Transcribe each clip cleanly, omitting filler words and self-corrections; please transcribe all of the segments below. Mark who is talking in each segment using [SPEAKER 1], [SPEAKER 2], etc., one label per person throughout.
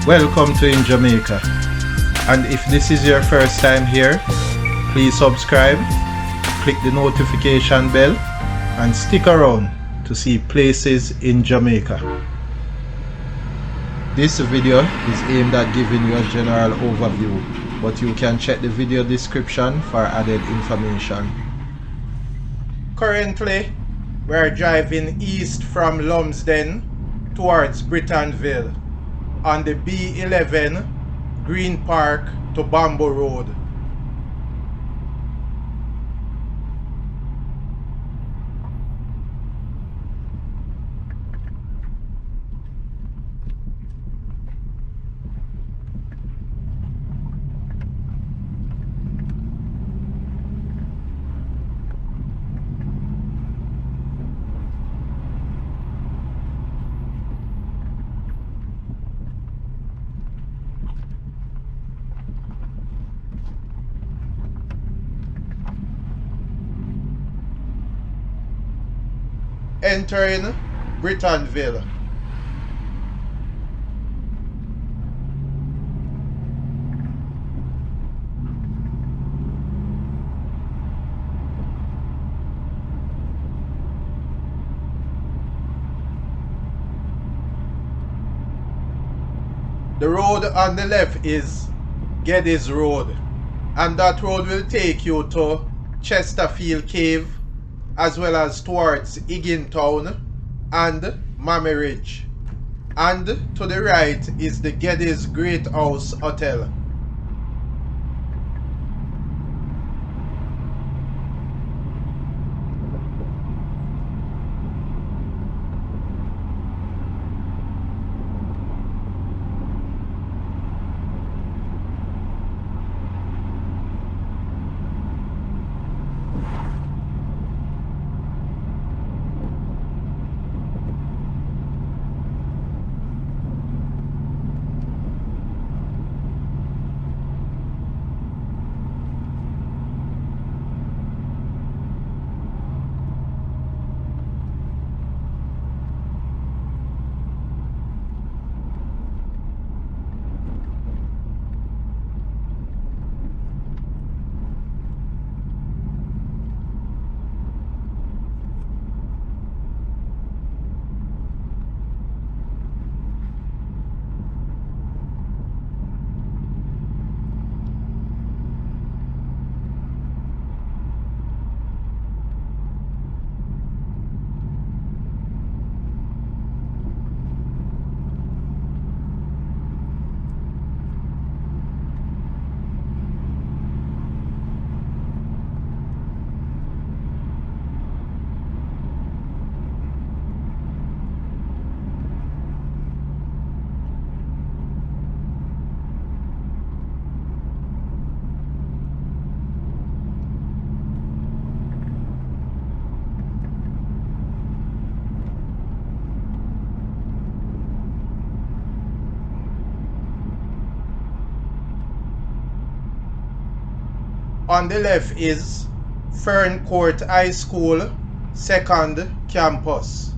[SPEAKER 1] Welcome to In Jamaica. And if this is your first time here, please subscribe, click the notification bell, and stick around to see places in Jamaica. This video is aimed at giving you a general overview, but you can check the video description for added information. Currently, we are driving east from Lumsden towards Brittonville on the B11 Green Park to Bamboo Road. Entering Brittonville. The road on the left is Geddes Road, and that road will take you to Chesterfield Cave, as well as towards Higgintown and Mammy Ridge. And to the right is the Geddes Great House Hotel. On the left is Fern Court High School, second campus.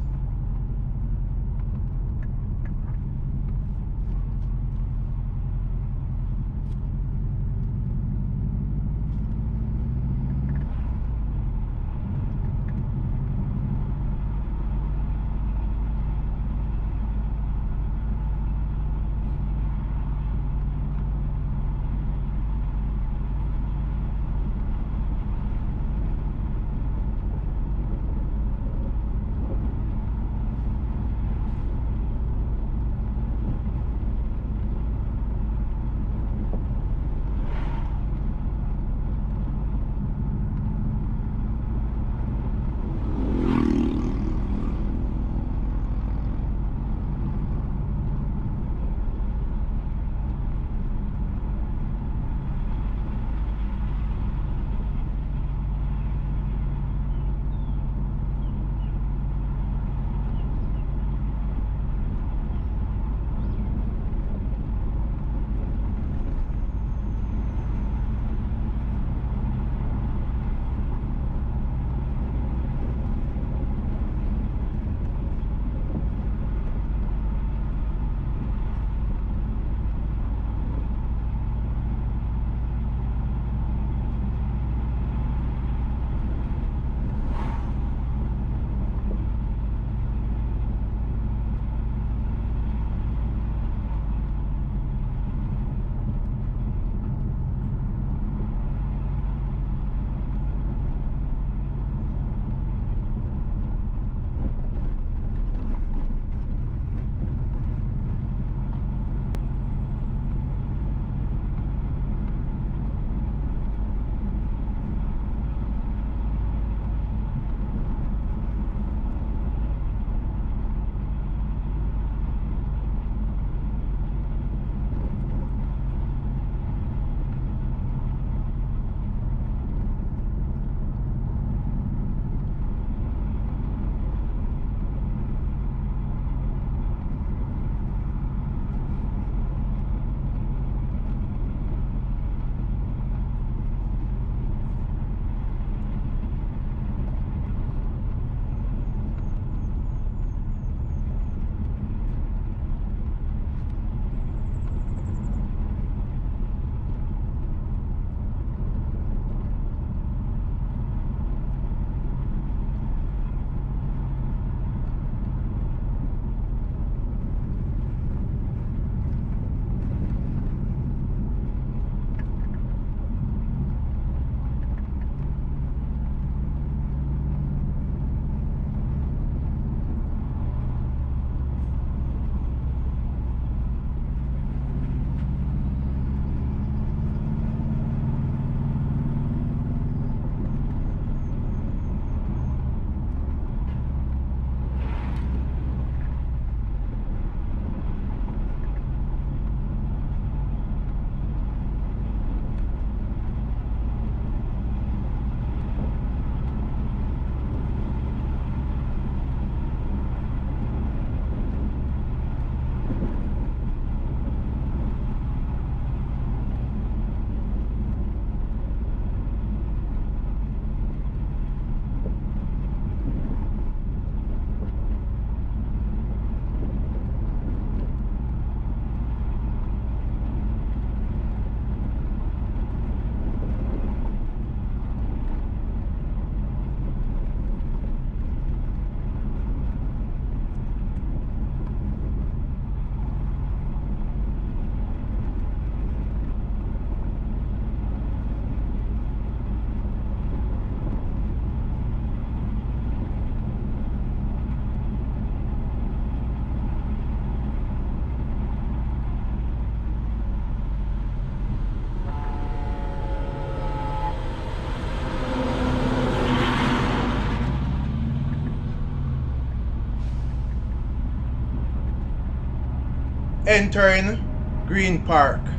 [SPEAKER 1] entering Green Park.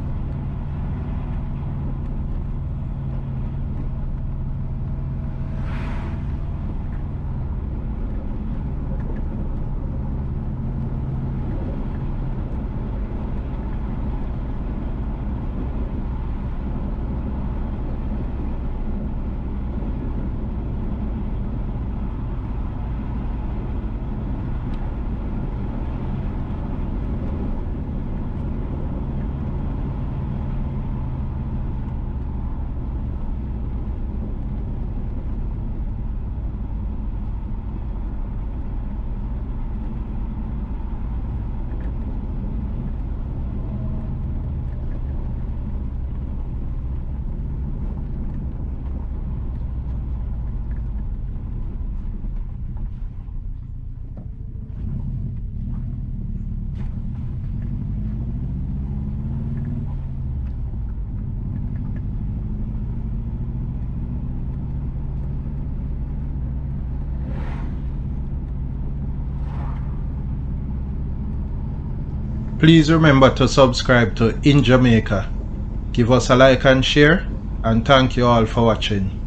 [SPEAKER 1] Please remember to subscribe to In Jamaica. Give us a like and share, and thank you all for watching.